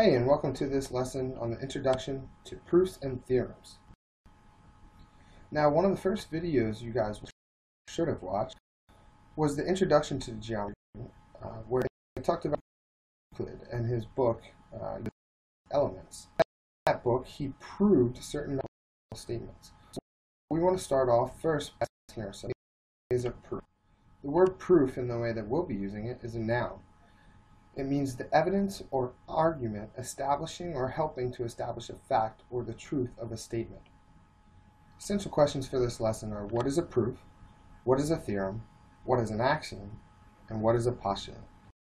Hey, and welcome to this lesson on the introduction to proofs and theorems. Now, one of the first videos you guys should have watched was the introduction to geometry, where he talked about Euclid and his book, Elements. In that book, he proved certain statements. So we want to start off first by asking ourselves, is a proof? The word proof, in the way that we'll be using it, is a noun. It means the evidence or argument establishing or helping to establish a fact or the truth of a statement. Essential questions for this lesson are: what is a proof? What is a theorem? What is an axiom? And what is a postulate?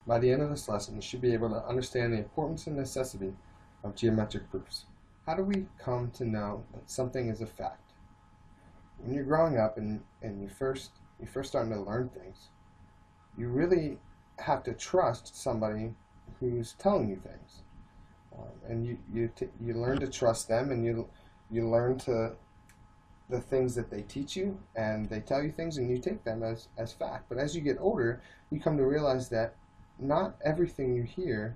By the end of this lesson, you should be able to understand the importance and necessity of geometric proofs. How do we come to know that something is a fact? When you're growing up and you're first starting to learn things, you really have to trust somebody who's telling you things, and you learn to trust them, and you learn to the things that they teach you, and they tell you things, and you take them as fact. But as you get older, you come to realize that not everything you hear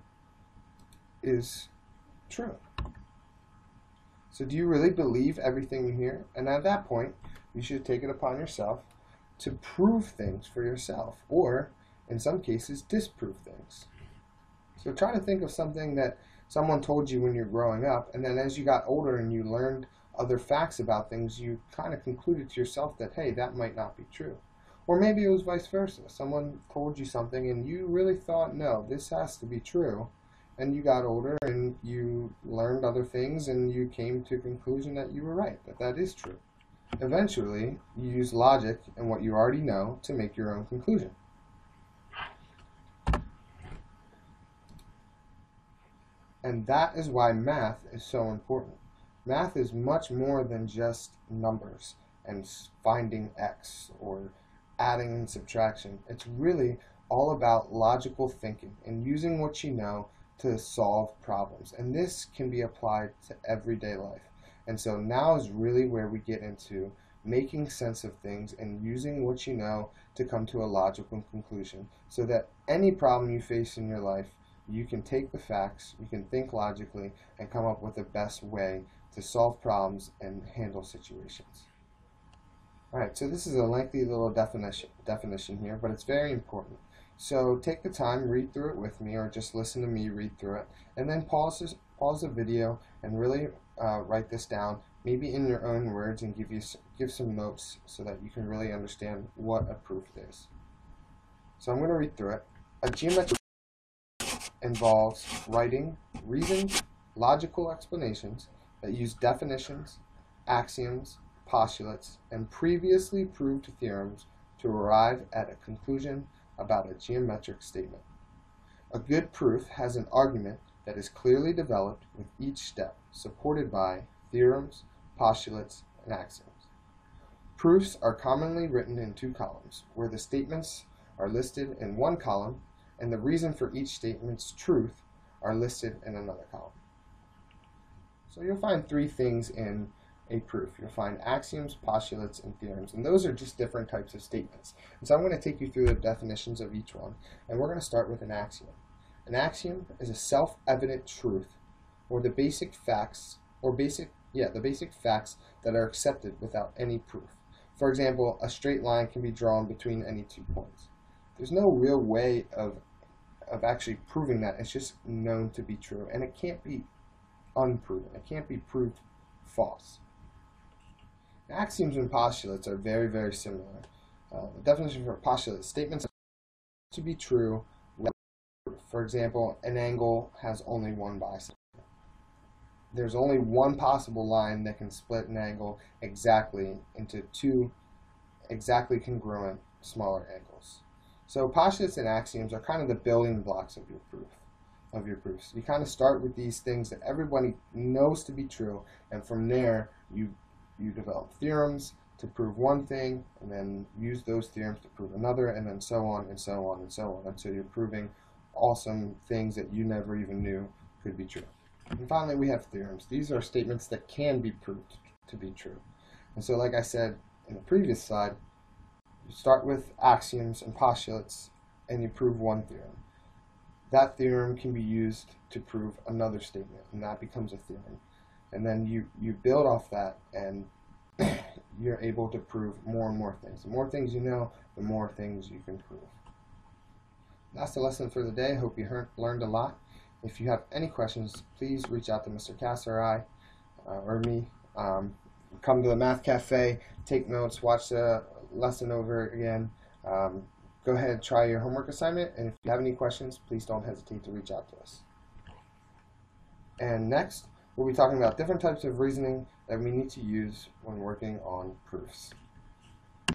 is true. So do you really believe everything you hear? And at that point, you should take it upon yourself to prove things for yourself, or in some cases, disprove things. So try to think of something that someone told you when you're growing up, and then as you got older and you learned other facts about things, you kind of concluded to yourself that, hey, that might not be true. Or maybe it was vice versa. Someone told you something and you really thought, no, this has to be true. And you got older and you learned other things and you came to a conclusion that you were right, that that is true. Eventually, you use logic and what you already know to make your own conclusion. And that is why math is so important. Math is much more than just numbers and finding x or adding and subtraction. It's really all about logical thinking and using what you know to solve problems. And this can be applied to everyday life. And so now is really where we get into making sense of things and using what you know to come to a logical conclusion, so that any problem you face in your life, you can take the facts, you can think logically, and come up with the best way to solve problems and handle situations. Alright, so this is a lengthy little definition here, but it's very important. So take the time, read through it with me, or just listen to me read through it, and then pause the video and really write this down, maybe in your own words, and give some notes so that you can really understand what a proof is. So I'm going to read through it. A geometric involves writing reasoned, logical explanations that use definitions, axioms, postulates, and previously proved theorems to arrive at a conclusion about a geometric statement. A good proof has an argument that is clearly developed with each step, supported by theorems, postulates, and axioms. Proofs are commonly written in two columns, where the statements are listed in one column and the reason for each statement's truth are listed in another column. So you'll find three things in a proof. You'll find axioms, postulates, and theorems, and those are just different types of statements. And so I'm going to take you through the definitions of each one, and we're going to start with an axiom. An axiom is a self-evident truth, or the basic facts, that are accepted without any proof. For example, a straight line can be drawn between any 2 points. There's no real way of actually proving that. It's just known to be true, and it can't be unproven. It can't be proved false. Axioms and postulates are very, very similar. The definition for a postulate: statements to be true without proof. For example, an angle has only one bisector. There's only one possible line that can split an angle exactly into two exactly congruent smaller angles. So postulates and axioms are kind of the building blocks of your proofs. You kind of start with these things that everybody knows to be true, and from there you develop theorems to prove one thing, and then use those theorems to prove another, and then so on and so on and so on until you're proving awesome things that you never even knew could be true. And finally, we have theorems. These are statements that can be proved to be true. And so, like I said in the previous slide, you start with axioms and postulates and you prove one theorem. that theorem can be used to prove another statement, and that becomes a theorem. And then you build off that, and you're able to prove more and more things. The more things you know, the more things you can prove. That's the lesson for the day. Hope you learned a lot. If you have any questions, please reach out to Mr. Cass or I, or me. Come to the Math Cafe, take notes, watch the lesson over again. Go ahead and try your homework assignment, and if you have any questions, please don't hesitate to reach out to us. And next, we'll be talking about different types of reasoning that we need to use when working on proofs.